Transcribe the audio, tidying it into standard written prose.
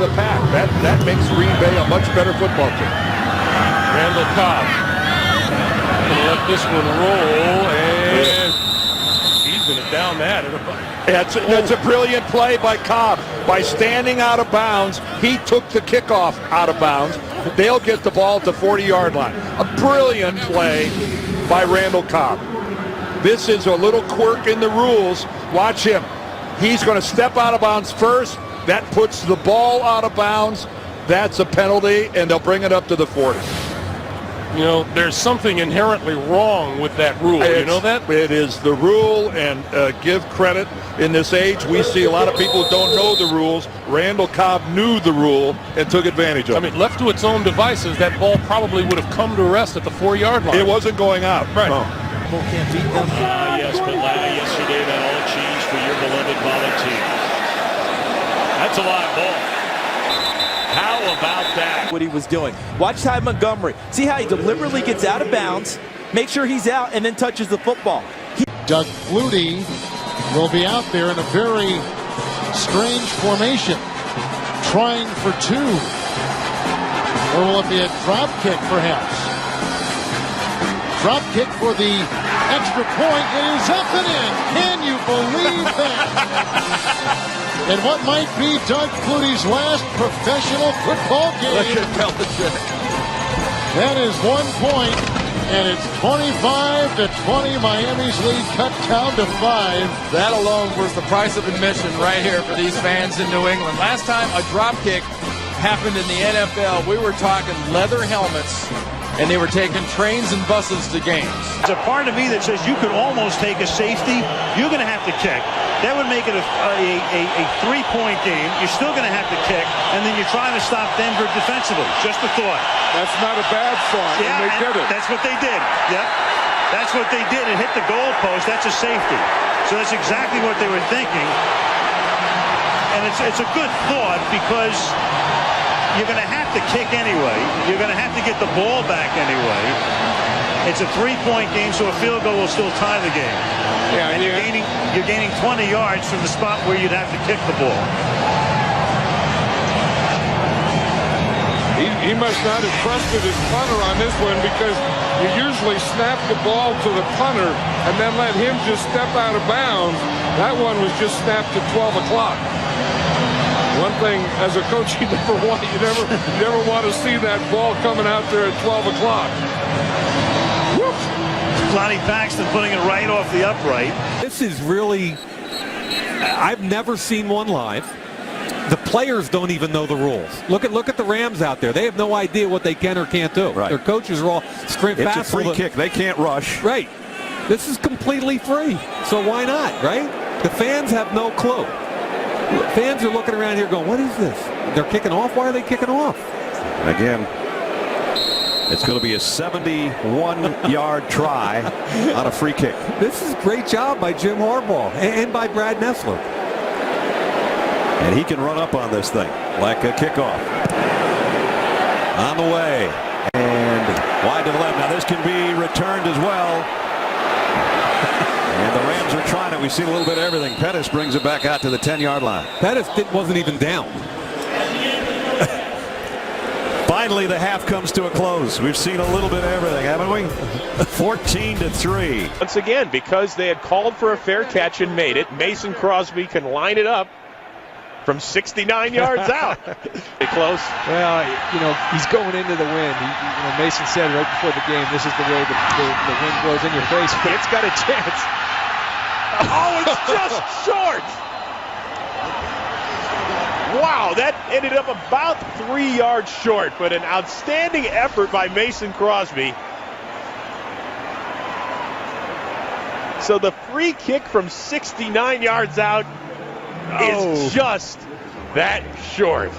the pack. That makes Green Bay a much better football team. Randall Cobb gonna let this one roll, and he's gonna down that. That's a brilliant play by Cobb. By standing out of bounds, he took the kickoff out of bounds. They'll get the ball at the 40-yard line. A brilliant play by Randall Cobb. This is a little quirk in the rules. Watch him. He's going to step out of bounds first. That puts the ball out of bounds. That's a penalty, and they'll bring it up to the 40. You know, there's something inherently wrong with that rule. You know that? It is the rule, and give credit. In this age, we see a lot of people who don't know the rules. Randall Cobb knew the rule and took advantage of it. I mean, left to its own devices, that ball probably would have come to rest at the 4-yard line. It wasn't going out. Right. No. Can't beat them. Yes, but yesterday that all cheese for your beloved Volunteers. That's a lot of ball. How about that? What he was doing. Watch Ty Montgomery. See how he deliberately gets out of bounds, make sure he's out, and then touches the football. Doug Flutie will be out there in a very strange formation, trying for two. Or will it be a drop kick, perhaps? Drop kick for the extra point. It is up and in. Can you believe that? And what might be Doug Flutie's last professional football game. Look at Belichick. That is 1 point, and it's 25-20. Miami's lead cut down to 5. That alone was the price of admission right here for these fans in New England. Last time a drop kick happened in the NFL, we were talking leather helmets, and they were taking trains and buses to games. There's a part of me that says you could almost take a safety. You're going to have to kick. That would make it a 3-point game. You're still going to have to kick, and then you're trying to stop Denver defensively. Just a thought. That's not a bad thought, Yeah, and they did it. That's what they did. Yep. That's what they did. It hit the goalpost. That's a safety. So that's exactly what they were thinking. And it's a good thought because you're going to have to kick anyway. You're going to have to get the ball back anyway. It's a 3-point game, so a field goal will still tie the game. Yeah, and you're gaining 20 yards from the spot where you'd have to kick the ball. He must not have trusted his punter on this one, because you usually snap the ball to the punter and then let him just step out of bounds. That one was just snapped at 12 o'clock. One thing, as a coach, you never want to see that ball coming out there at 12 o'clock. Lonnie Paxton putting it right off the upright. This is really, I've never seen one live. The players don't even know the rules. Look at the Rams out there. They have no idea what they can or can't do. Right. Their coaches are all straight fast. It's a free kick. They can't rush. Right. This is completely free. So why not, right? The fans have no clue. Fans are looking around here going, what is this? They're kicking off? Why are they kicking off? Again, it's going to be a 71-yard try on a free kick. This is a great job by Jim Harbaugh and by Brad Nessler. And he can run up on this thing like a kickoff. On the way. And wide to the left. Now this can be returned as well. And the Rams are trying it. We've seen a little bit of everything. Pettis brings it back out to the 10-yard line. Pettis wasn't even down. Finally, the half comes to a close. We've seen a little bit of everything, haven't we? 14-3. Once again, because they had called for a fair catch and made it, Mason Crosby can line it up from 69 yards out. Close. Well, he's going into the wind. Mason said right before the game, this is the way the wind blows in your face. It's got a chance. Oh, it's just short. Wow, that ended up about 3 yards short, but an outstanding effort by Mason Crosby. So the free kick from 69 yards out is just that short.